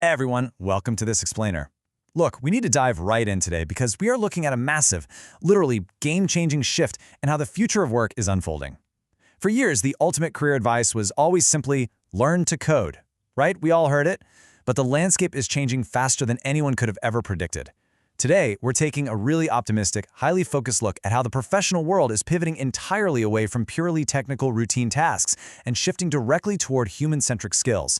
Hey everyone, welcome to this explainer. Look, we need to dive right in today because we are looking at a massive, literally game-changing shift in how the future of work is unfolding. For years, the ultimate career advice was always simply learn to code, right? We all heard it, but the landscape is changing faster than anyone could have ever predicted. Today, we're taking a really optimistic, highly focused look at how the professional world is pivoting entirely away from purely technical routine tasks and shifting directly toward human-centric skills.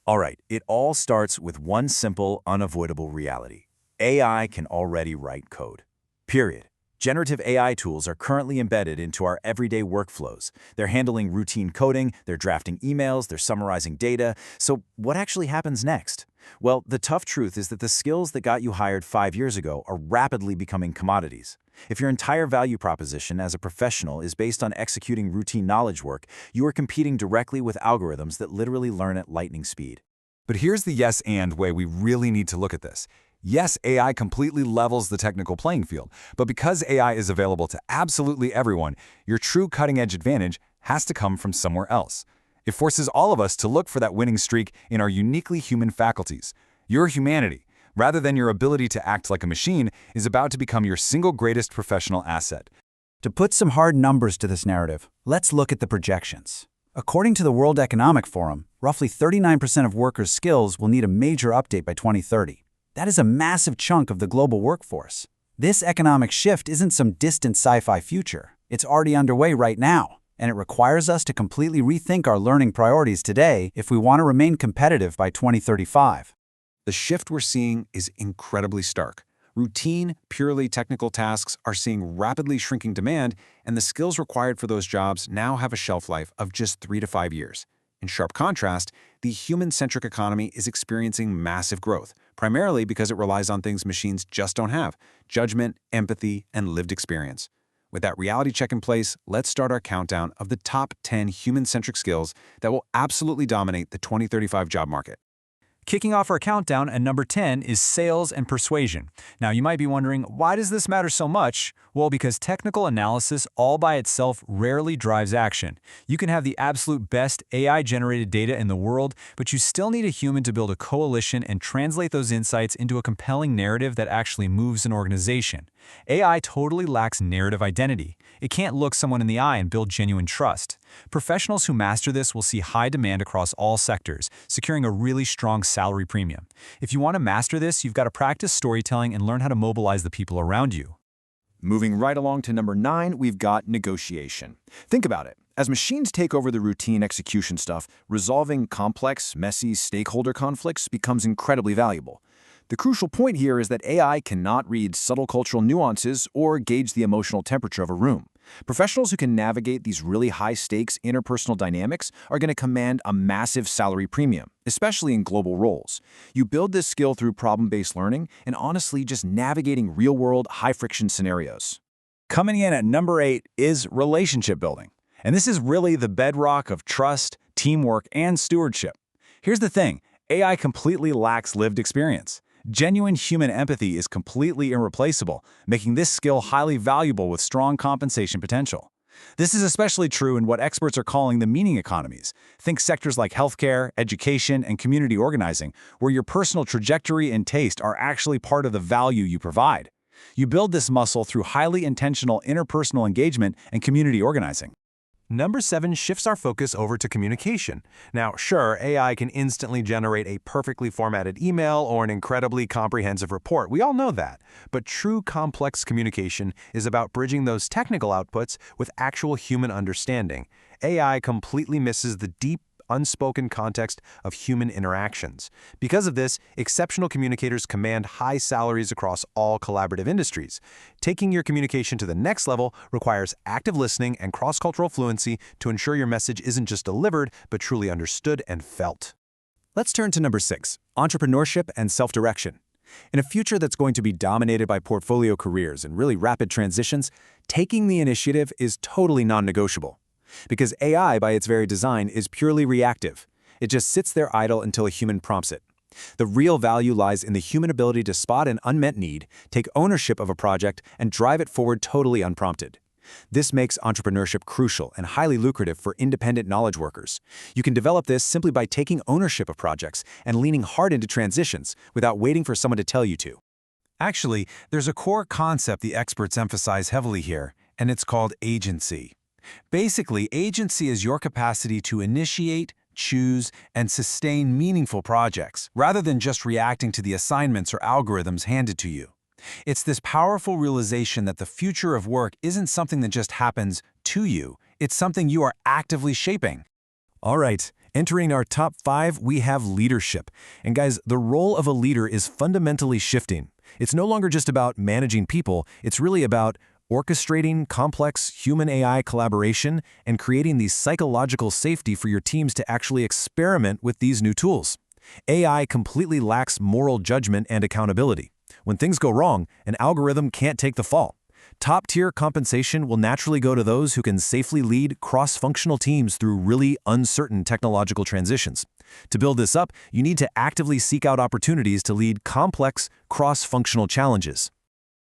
All right, it all starts with one simple, unavoidable reality. AI can already write code. Period. Generative AI tools are currently embedded into our everyday workflows. They're handling routine coding, they're drafting emails, they're summarizing data. So what actually happens next? Well, the tough truth is that the skills that got you hired 5 years ago are rapidly becoming commodities. If your entire value proposition as a professional is based on executing routine knowledge work, you are competing directly with algorithms that literally learn at lightning speed. But here's the yes and way we really need to look at this. Yes, AI completely levels the technical playing field, but because AI is available to absolutely everyone, your true cutting-edge advantage has to come from somewhere else. It forces all of us to look for that winning streak in our uniquely human faculties. Your humanity, rather than your ability to act like a machine, is about to become your single greatest professional asset. To put some hard numbers to this narrative, let's look at the projections. According to the World Economic Forum, roughly 39% of workers' skills will need a major update by 2030. That is a massive chunk of the global workforce. This economic shift isn't some distant sci-fi future. It's already underway right now, and it requires us to completely rethink our learning priorities today if we want to remain competitive by 2035. The shift we're seeing is incredibly stark. Routine, purely technical tasks are seeing rapidly shrinking demand, and the skills required for those jobs now have a shelf life of just 3 to 5 years. In sharp contrast, the human-centric economy is experiencing massive growth, primarily because it relies on things machines just don't have: judgment, empathy, and lived experience. With that reality check in place, let's start our countdown of the top 10 human-centric skills that will absolutely dominate the 2035 job market. Kicking off our countdown at number 10 is sales and persuasion. Now, you might be wondering, why does this matter so much? Well, because technical analysis all by itself rarely drives action. You can have the absolute best AI-generated data in the world, but you still need a human to build a coalition and translate those insights into a compelling narrative that actually moves an organization. AI totally lacks narrative identity. It can't look someone in the eye and build genuine trust. Professionals who master this will see high demand across all sectors, securing a really strong salary premium. If you want to master this, you've got to practice storytelling and learn how to mobilize the people around you. Moving right along to number 9, we've got negotiation. Think about it. As machines take over the routine execution stuff, resolving complex, messy stakeholder conflicts becomes incredibly valuable. The crucial point here is that AI cannot read subtle cultural nuances or gauge the emotional temperature of a room. Professionals who can navigate these really high-stakes interpersonal dynamics are going to command a massive salary premium, especially in global roles. You build this skill through problem-based learning and honestly just navigating real-world, high-friction scenarios. Coming in at number 8 is relationship building. And this is really the bedrock of trust, teamwork, and stewardship. Here's the thing, AI completely lacks lived experience. Genuine human empathy is completely irreplaceable, making this skill highly valuable with strong compensation potential. This is especially true in what experts are calling the meaning economies. Think sectors like healthcare, education, and community organizing, where your personal trajectory and taste are actually part of the value you provide. You build this muscle through highly intentional interpersonal engagement and community organizing. Number 7 shifts our focus over to communication. Now, sure, AI can instantly generate a perfectly formatted email or an incredibly comprehensive report. We all know that. But true complex communication is about bridging those technical outputs with actual human understanding. AI completely misses the deep, unspoken context of human interactions. Because of this, exceptional communicators command high salaries across all collaborative industries. Taking your communication to the next level requires active listening and cross-cultural fluency to ensure your message isn't just delivered, but truly understood and felt. Let's turn to number 6, entrepreneurship and self-direction. In a future that's going to be dominated by portfolio careers and really rapid transitions, taking the initiative is totally non-negotiable. Because AI, by its very design, is purely reactive. It just sits there idle until a human prompts it. The real value lies in the human ability to spot an unmet need, take ownership of a project, and drive it forward totally unprompted. This makes entrepreneurship crucial and highly lucrative for independent knowledge workers. You can develop this simply by taking ownership of projects and leaning hard into transitions without waiting for someone to tell you to. Actually, there's a core concept the experts emphasize heavily here, and it's called agency. Basically, agency is your capacity to initiate, choose, and sustain meaningful projects, rather than just reacting to the assignments or algorithms handed to you. It's this powerful realization that the future of work isn't something that just happens to you, it's something you are actively shaping. All right, entering our top 5, we have leadership. And guys, the role of a leader is fundamentally shifting. It's no longer just about managing people, it's really about orchestrating complex human-AI collaboration and creating the psychological safety for your teams to actually experiment with these new tools. AI completely lacks moral judgment and accountability. When things go wrong, an algorithm can't take the fall. Top-tier compensation will naturally go to those who can safely lead cross-functional teams through really uncertain technological transitions. To build this up, you need to actively seek out opportunities to lead complex, cross-functional challenges.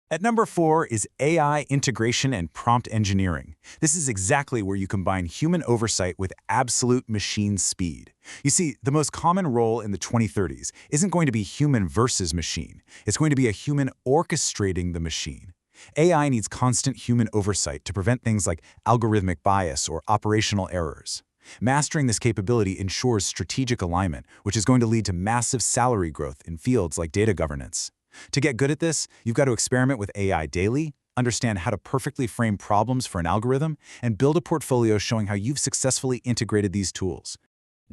At number 4 is AI integration and prompt engineering. This is exactly where you combine human oversight with absolute machine speed. You see, the most common role in the 2030s isn't going to be human versus machine. It's going to be a human orchestrating the machine. AI needs constant human oversight to prevent things like algorithmic bias or operational errors. Mastering this capability ensures strategic alignment, which is going to lead to massive salary growth in fields like data governance. To get good at this, you've got to experiment with AI daily, understand how to perfectly frame problems for an algorithm, and build a portfolio showing how you've successfully integrated these tools.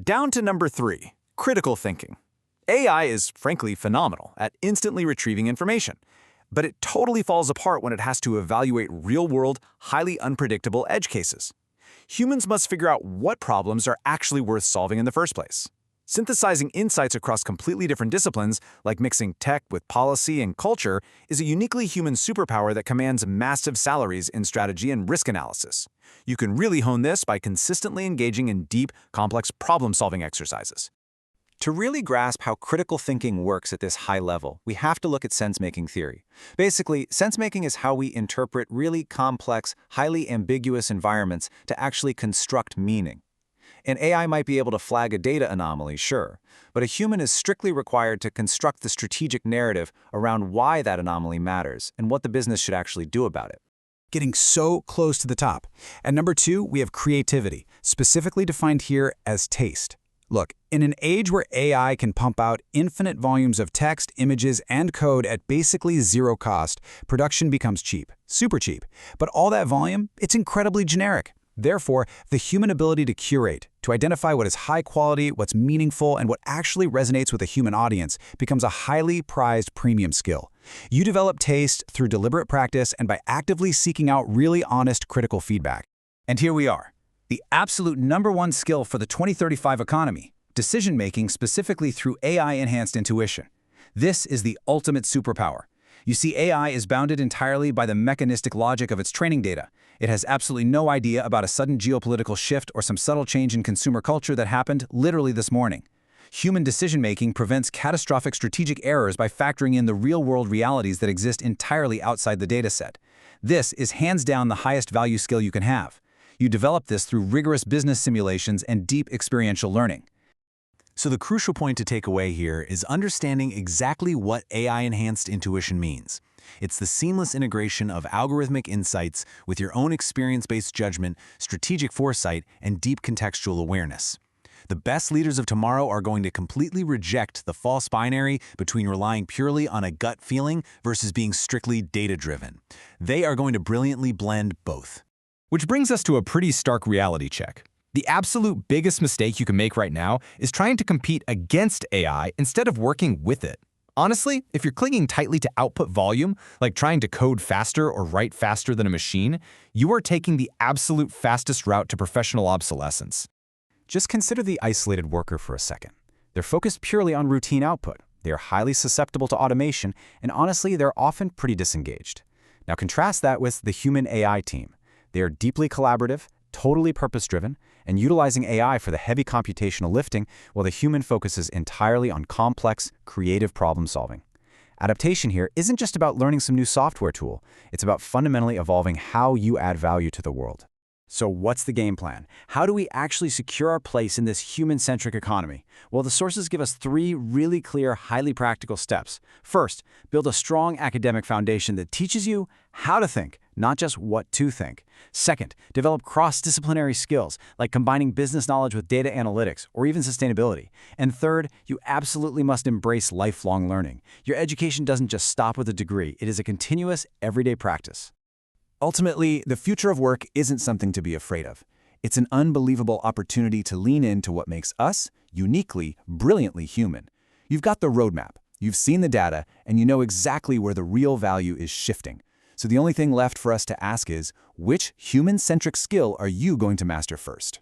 Down to number 3, critical thinking. AI is frankly phenomenal at instantly retrieving information, but it totally falls apart when it has to evaluate real-world, highly unpredictable edge cases. Humans must figure out what problems are actually worth solving in the first place. Synthesizing insights across completely different disciplines, like mixing tech with policy and culture, is a uniquely human superpower that commands massive salaries in strategy and risk analysis. You can really hone this by consistently engaging in deep, complex problem-solving exercises. To really grasp how critical thinking works at this high level, we have to look at sense-making theory. Basically, sense-making is how we interpret really complex, highly ambiguous environments to actually construct meaning. An AI might be able to flag a data anomaly, sure, but a human is strictly required to construct the strategic narrative around why that anomaly matters and what the business should actually do about it. Getting so close to the top. At number 2, we have creativity, specifically defined here as taste. Look, in an age where AI can pump out infinite volumes of text, images, and code at basically zero cost, production becomes cheap, super cheap. But all that volume, it's incredibly generic. Therefore, the human ability to curate, to identify what is high quality, what's meaningful, and what actually resonates with a human audience becomes a highly prized premium skill. You develop taste through deliberate practice and by actively seeking out really honest, critical feedback. And here we are, the absolute #1 skill for the 2035 economy, decision-making specifically through AI-enhanced intuition. This is the ultimate superpower. You see, AI is bounded entirely by the mechanistic logic of its training data. It has absolutely no idea about a sudden geopolitical shift or some subtle change in consumer culture that happened literally this morning. Human decision-making prevents catastrophic strategic errors by factoring in the real-world realities that exist entirely outside the dataset. This is hands down the highest value skill you can have. You develop this through rigorous business simulations and deep experiential learning. So the crucial point to take away here is understanding exactly what AI-enhanced intuition means. It's the seamless integration of algorithmic insights with your own experience-based judgment, strategic foresight, and deep contextual awareness. The best leaders of tomorrow are going to completely reject the false binary between relying purely on a gut feeling versus being strictly data-driven. They are going to brilliantly blend both. Which brings us to a pretty stark reality check. The absolute biggest mistake you can make right now is trying to compete against AI instead of working with it. Honestly, if you're clinging tightly to output volume, like trying to code faster or write faster than a machine, you are taking the absolute fastest route to professional obsolescence. Just consider the isolated worker for a second. They're focused purely on routine output. They are highly susceptible to automation, and honestly, they're often pretty disengaged. Now contrast that with the human AI team. They are deeply collaborative, totally purpose-driven, and utilizing AI for the heavy computational lifting while the human focuses entirely on complex, creative problem-solving. Adaptation here isn't just about learning some new software tool. It's about fundamentally evolving how you add value to the world. So what's the game plan? How do we actually secure our place in this human-centric economy? Well, the sources give us 3 really clear, highly practical steps. First, build a strong academic foundation that teaches you how to think, not just what to think. Second, develop cross-disciplinary skills, like combining business knowledge with data analytics or even sustainability. And third, you absolutely must embrace lifelong learning. Your education doesn't just stop with a degree. It is a continuous, everyday practice. Ultimately, the future of work isn't something to be afraid of. It's an unbelievable opportunity to lean into what makes us uniquely, brilliantly human. You've got the roadmap, you've seen the data, and you know exactly where the real value is shifting. So the only thing left for us to ask is, which human-centric skill are you going to master first?